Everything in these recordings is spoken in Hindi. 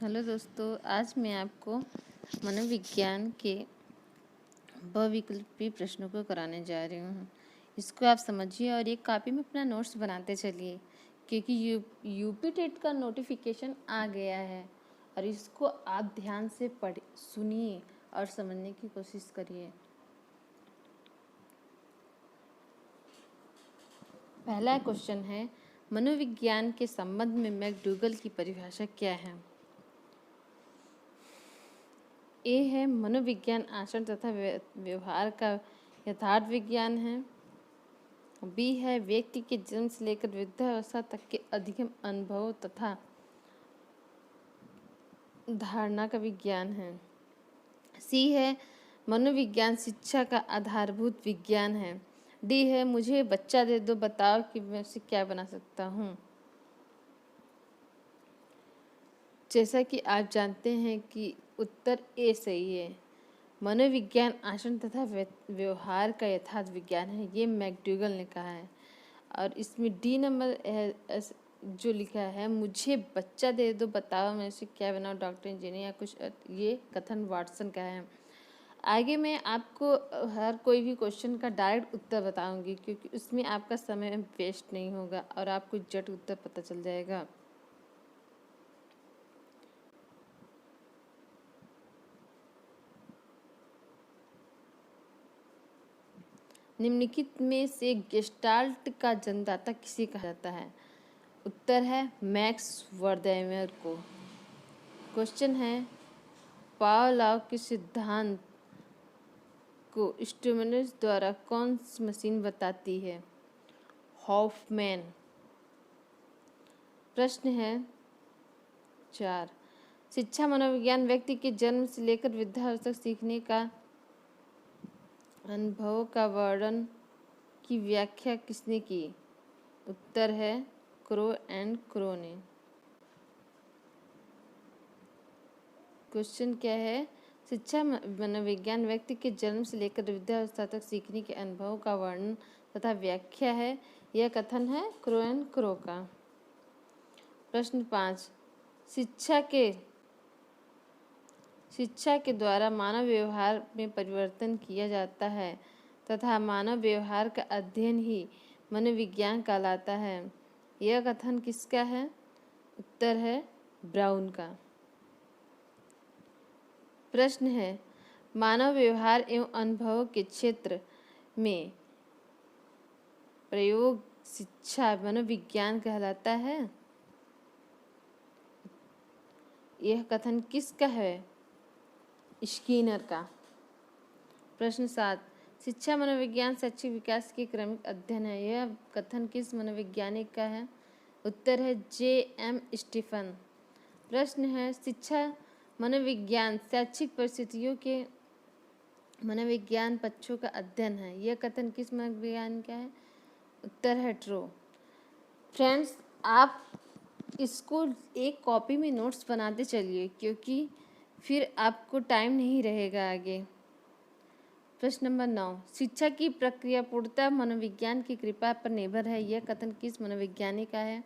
हेलो दोस्तों, आज मैं आपको मनोविज्ञान के बहुविकल्पी प्रश्नों को कराने जा रही हूँ। इसको आप समझिए और एक कॉपी में अपना नोट्स बनाते चलिए, क्योंकि यूपी टेट का नोटिफिकेशन आ गया है और इसको आप ध्यान से सुनिए और समझने की कोशिश करिए। पहला क्वेश्चन है, मनोविज्ञान के संबंध में मैकडूगल की परिभाषा क्या है? ए है मनोविज्ञान आचरण तथा व्यवहार का यथार्थ विज्ञान है। बी है व्यक्ति के जन्म से लेकर वृद्धावस्था तक के अधिगम अनुभव तथा धारणा का विज्ञान है। सी है मनोविज्ञान शिक्षा का आधारभूत विज्ञान है। डी है मुझे बच्चा दे दो, बताओ कि मैं उसे क्या बना सकता हूँ। जैसा कि आप जानते हैं कि उत्तर ए सही है। मनोविज्ञान आचरण तथा व्यवहार का यथार्थ विज्ञान है, ये मैकडूगल ने कहा है। और इसमें डी नंबर है जो लिखा है, मुझे बच्चा दे दो, बताओ मैं उसे क्या बनाऊँ, डॉक्टर इंजीनियर या कुछ, ये कथन वाटसन का है। आगे मैं आपको हर कोई भी क्वेश्चन का डायरेक्ट उत्तर बताऊंगी, क्योंकि उसमें आपका समय वेस्ट नहीं होगा और आपको झट उत्तर पता चल जाएगा। निम्नलिखित में से गेस्टाल्ट का जन्मदाता किसे कहा जाता है? उत्तर है मैक्स वर्देमर को। क्वेश्चन है, पावलोव के सिद्धांत को स्टिमुलस द्वारा कौन सी मशीन बताती है? हॉफमैन। प्रश्न है 4, शिक्षा मनोविज्ञान व्यक्ति के जन्म से लेकर वृद्धावस्था तक सीखने का अनुभव का वर्णन की व्याख्या किसने की? उत्तर है क्रो एंड क्रो ने। क्वेश्चन क्या है, शिक्षा मनोविज्ञान व्यक्ति के जन्म से लेकर वृद्धावस्था तक सीखने के अनुभव का वर्णन तथा व्याख्या है, यह कथन है क्रो एंड क्रो का। प्रश्न 5, शिक्षा के द्वारा मानव व्यवहार में परिवर्तन किया जाता है तथा मानव व्यवहार का अध्ययन ही मनोविज्ञान कहलाता है, यह कथन किसका है? उत्तर है ब्राउन का। प्रश्न है, मानव व्यवहार एवं अनुभव के क्षेत्र में प्रयोग शिक्षा मनोविज्ञान कहलाता है, यह कथन किसका है? स्किनर का। प्रश्न 7, शिक्षा मनोविज्ञान शैक्षिक विकास के क्रमिक अध्ययन है, यह कथन किस मनोवैज्ञानिक का है? उत्तर है J.M. स्टीफन। प्रश्न है, शिक्षा मनोविज्ञान शैक्षिक परिस्थितियों के मनोविज्ञान पक्षों का अध्ययन है, यह कथन किस मनोविज्ञान का है? उत्तर है ट्रो। फ्रेंड्स, आप इसको एक कॉपी में नोट्स बनाते चलिए, क्योंकि फिर आपको टाइम नहीं रहेगा आगे। प्रश्न नंबर 9, शिक्षा की प्रक्रिया पूर्णतः मनोविज्ञान की कृपा पर निर्भर है, यह कथन किस मनोविज्ञानी का है?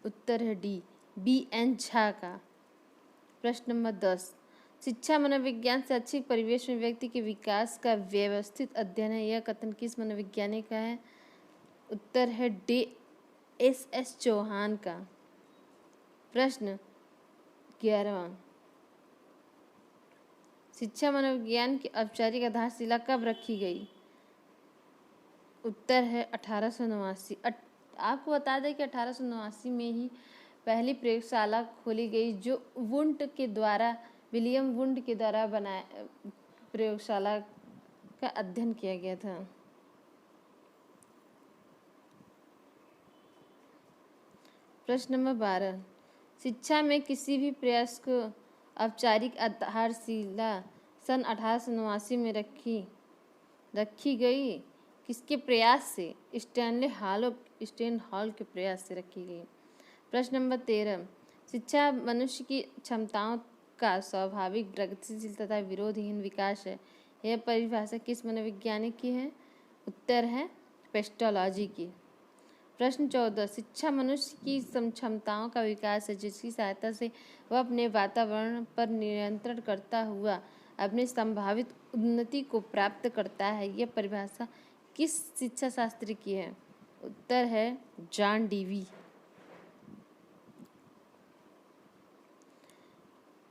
उत्तर है डी, B.N. झा का। प्रश्न नंबर 10, शिक्षा मनोविज्ञान शैक्षिक परिवेश में व्यक्ति के विकास का व्यवस्थित अध्ययन है, यह कथन किस मनोविज्ञानी का है? उत्तर है D.S.S. चौहान का। प्रश्न 11, शिक्षा मनोविज्ञान की औपचारिक आधारशिला कब रखी गई? उत्तर है 1889। आपको बता दें कि 1889 में ही पहली प्रयोगशाला खोली गई, जो विलियम वुंड के द्वारा बनाया प्रयोगशाला का अध्ययन किया गया था। प्रश्न नंबर 12, शिक्षा में किसी भी प्रयास को औपचारिक आधारशिला सन 1889 में रखी गई, किसके प्रयास से? स्टैनली हॉल के प्रयास से रखी गई। प्रश्न नंबर 13, शिक्षा मनुष्य की क्षमताओं का स्वाभाविक प्रगतिशील तथा विरोधहीन विकास है, यह परिभाषा किस मनोविज्ञानी की है? उत्तर है पेस्टोलॉजी की। प्रश्न 14, शिक्षा मनुष्य की क्षमताओं का विकास है जिसकी सहायता से वह अपने वातावरण पर नियंत्रण करता हुआ अपनी संभावित उन्नति को प्राप्त करता है। यह परिभाषा किस शिक्षा शास्त्री की है? उत्तर है जॉन डीवी।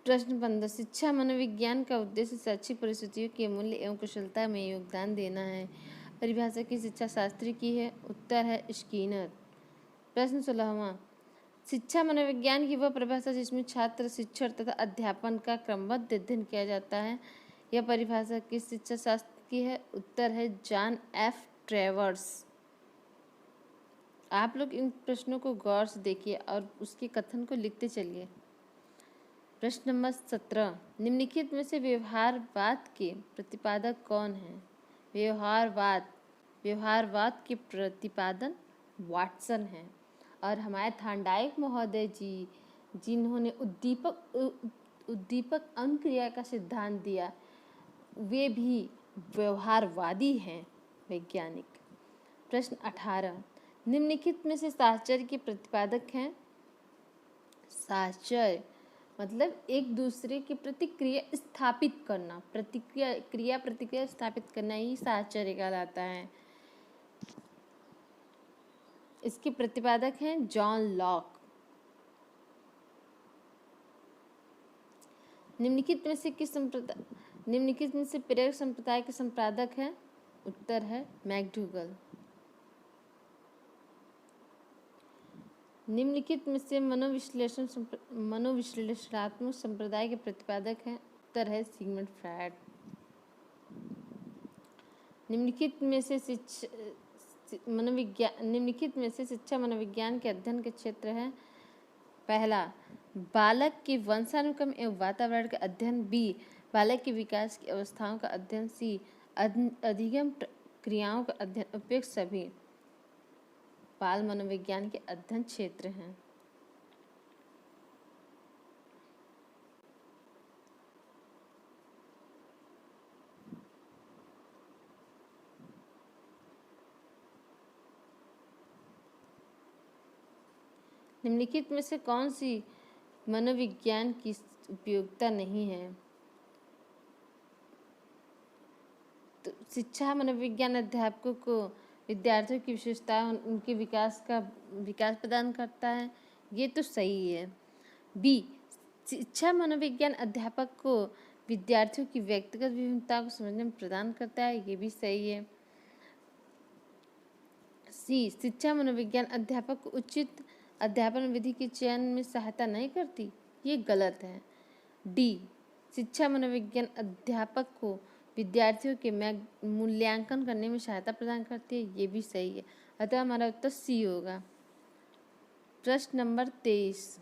प्रश्न 15, शिक्षा मनोविज्ञान का उद्देश्य शैक्षिक परिस्थितियों के मूल्य एवं कुशलता में योगदान देना है। परिभाषा किस शिक्षा शास्त्री की है? उत्तर है स्किनर। प्रश्न 16वां, शिक्षा मनोविज्ञान की वह परिभाषा जिसमें छात्र शिक्षण तथा अध्यापन का क्रमबद्ध अध्ययन किया जाता है। यह परिभाषा किस शिक्षा शास्त्र की है? उत्तर है जॉन एफ ट्रेवर्स। आप लोग इन प्रश्नों को गौर से देखिए और उसके कथन को लिखते चलिए। प्रश्न नंबर 17, निम्नलिखित में से व्यवहारवाद के प्रतिपादक कौन है? व्यवहारवाद के प्रतिपादन वाटसन है। और हमारे थांडाइक महोदय जी जिन्होंने उद्दीपक अनुक्रिया का सिद्धांत दिया, वे भी व्यवहारवादी हैं वैज्ञानिक। प्रश्न 18, निम्नलिखित में से साहचर्य के प्रतिपादक हैं? साहचर्य मतलब एक दूसरे के प्रति क्रिया स्थापित करना, प्रतिक्रिया स्थापित करना ही साहचर्य कहलाता है। इसके प्रतिपादक हैं जॉन लॉक। निम्नलिखित में से प्रेरक संप्रदाय के संपादक हैं? उत्तर है मैकडूगल। निम्नलिखित में से मनोविश्लेषणात्मक संप्रदाय के प्रतिपादक हैं? उत्तर है सिगमंड फ्रायड। निम्नलिखित में से शिक्षा मनोविज्ञान के अध्ययन के क्षेत्र हैं? पहला, बालक के वंशानुक्रम एवं वातावरण का अध्ययन। बी, बालक के विकास की अवस्थाओं का अध्ययन। सी, अधिगम क्रियाओं का अध्ययन। उपयुक्त सभी बाल मनोविज्ञान के अध्ययन क्षेत्र हैं। निम्नलिखित में से कौन सी मनोविज्ञान की उपयोगिता नहीं है? तो शिक्षा मनोविज्ञान अध्यापकों को विद्यार्थियों की विशेषताएं उनके विकास प्रदान करता है। ये तो सही है। बी, शिक्षा मनोविज्ञान अध्यापक को विद्यार्थियों की व्यक्तिगत विभिन्नता को समझने में प्रदान करता है। ये भी सही है। सी, शिक्षा मनोविज्ञान अध्यापक को उचित अध्यापन विधि के चयन में सहायता नहीं करती। ये गलत है। डी, शिक्षा मनोविज्ञान अध्यापक को विद्यार्थियों के मूल्यांकन करने में सहायता प्रदान करती है। ये भी सही है। अतः हमारा उत्तर सी होगा। प्रश्न नंबर 23,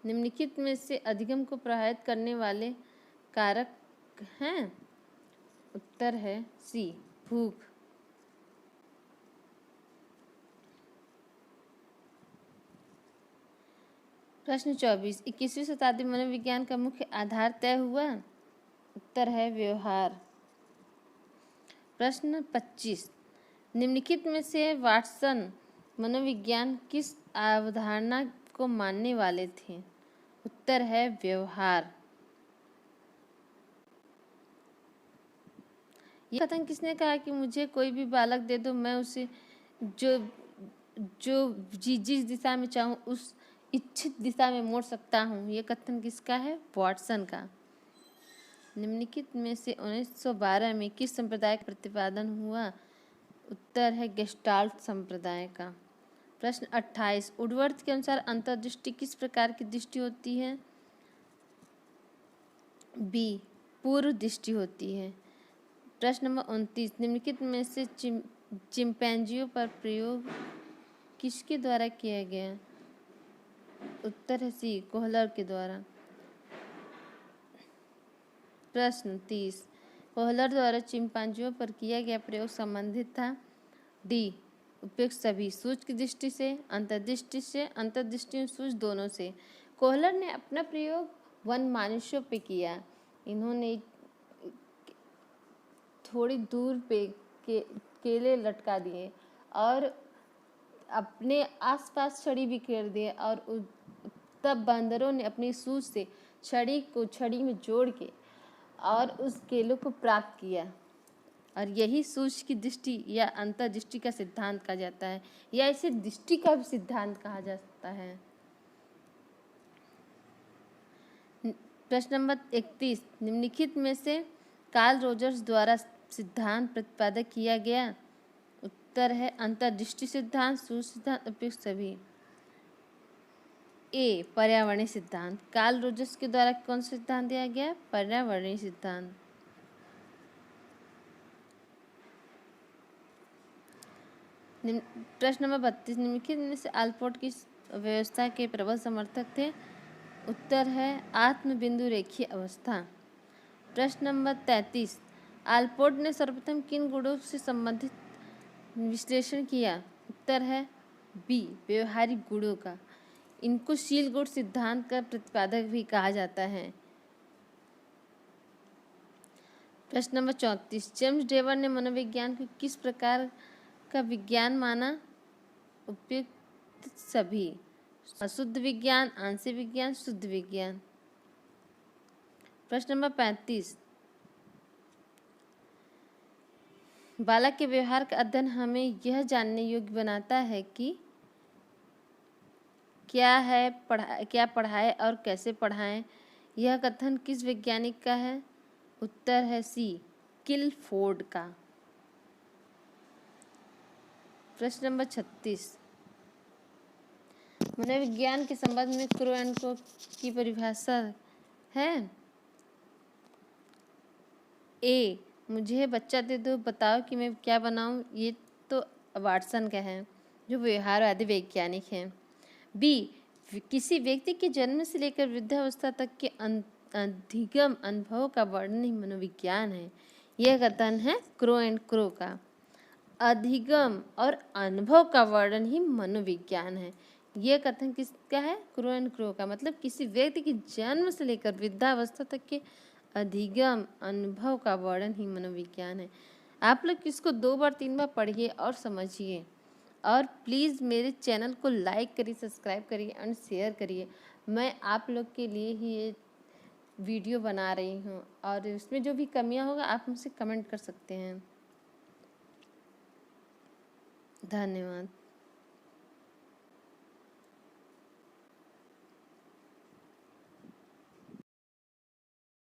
निम्नलिखित में से अधिगम को प्रभावित करने वाले कारक हैं? उत्तर है सी, भूख। प्रश्न 24, 21वीं शताब्दी मनोविज्ञान का मुख्य आधार तय हुआ। उत्तर है व्यवहार। प्रश्न 25, निम्नलिखित में से वाटसन मनोविज्ञान किस अवधारणा को मानने वाले थे? उत्तर है व्यवहार। यह कथन किसने कहा कि मुझे कोई भी बालक दे दो, मैं उसे जो जिस दिशा में चाहूँ उस इच्छित दिशा में मोड़ सकता हूँ? यह कथन किसका है? वाटसन का। निम्नलिखित में से 1912 में किस संप्रदाय का प्रतिपादन हुआ? उत्तर है गेस्टाल्ट संप्रदाय का। प्रश्न 28, वुडवर्थ के अनुसार अंतर्दृष्टि किस प्रकार की दृष्टि होती है? बी, पूर्व दृष्टि होती है। प्रश्न नंबर 29, निम्नलिखित में से चिंपैंजियों पर प्रयोग किसके द्वारा किया गया? उत्तर है सी, कोहलर के द्वारा। प्रश्न 30, कोहलर द्वारा चिंपैंजियों पर किया गया प्रयोग संबंधित था। डी, उपयुक्त सभी, सूक्ष्म दृष्टि से, अंतर्दृष्टि और सूक्ष्म दोनों से। कोहलर ने अपना प्रयोग वन मनुष्यों पे किया। इन्होंने थोड़ी दूर पे केले लटका दिए और अपने आसपास छड़ी बिखेर दिए और तब बंदरों ने अपनी सूझ से छड़ी को छड़ी में जोड़ के और उस केलों को प्राप्त किया। और यही सूझ की दृष्टि या अंतर्दृष्टि का सिद्धांत कहा जाता है, या इसे दृष्टि का भी सिद्धांत कहा जाता है। प्रश्न नंबर 31, निम्नलिखित में से कार्ल रोजर्स द्वारा सिद्धांत प्रतिपादक किया गया। उत्तर है अंतर्दृष्टि सिद्धांत, सूझ सिद्धांत, उपयुक्त सभी। ए, पर्यावरणीय सिद्धांत। कार्ल रोजर्स के द्वारा कौन सा सिद्धांत दिया गया? पर्यावरणीय सिद्धांत। प्रश्न नंबर 32, निम्नलिखित में से आल्पोर्ट की व्यवस्था के प्रबल समर्थक थे। उत्तर है आत्म बिंदु रेखीय अवस्था। प्रश्न नंबर 33, आल्पोर्ट ने सर्वप्रथम किन गुणों से संबंधित विश्लेषण किया? उत्तर है बी, व्यवहारिक गुणों का। इनको शील गुण सिद्धांत का प्रतिपादक भी कहा जाता है। प्रश्न नंबर 34, जेम्स डेवर ने मनोविज्ञान को किस प्रकार का विज्ञान माना? उपयुक्त सभी। अशुद्ध विज्ञान, आंशिक विज्ञान, शुद्ध विज्ञान। प्रश्न नंबर 35, बालक के व्यवहार का अध्ययन हमें यह जानने योग्य बनाता है कि क्या पढ़ाएं और कैसे पढ़ाएं। यह कथन किस वैज्ञानिक का है? उत्तर है सी, किलफोर्ड का। प्रश्न नंबर 36, मनोविज्ञान के संबंध में क्रो एंड को की परिभाषा है। ए, मुझे बच्चा दे दो, बताओ कि मैं क्या बनाऊं। ये तो वाटसन का है, जो व्यवहारवादी वैज्ञानिक हैं। बी, किसी व्यक्ति के जन्म से लेकर वृद्धावस्था तक के अधिगम अनुभव का वर्णन ही मनोविज्ञान है। यह कथन है क्रो एंड क्रो का। अधिगम और अनुभव का वर्णन ही मनोविज्ञान है। यह कथन किसका है? क्रो एंड क्रो का। मतलब किसी व्यक्ति के जन्म से लेकर वृद्धावस्था तक के अधिगम अनुभव का वर्णन ही मनोविज्ञान है। आप लोग इसको 2 बार 3 बार पढ़िए और समझिए। और प्लीज़ मेरे चैनल को लाइक करिए, सब्सक्राइब करिए एंड शेयर करिए। मैं आप लोग के लिए ही ये वीडियो बना रही हूँ, और इसमें जो भी कमियाँ होगा आप मुझसे कमेंट कर सकते हैं। धन्यवाद।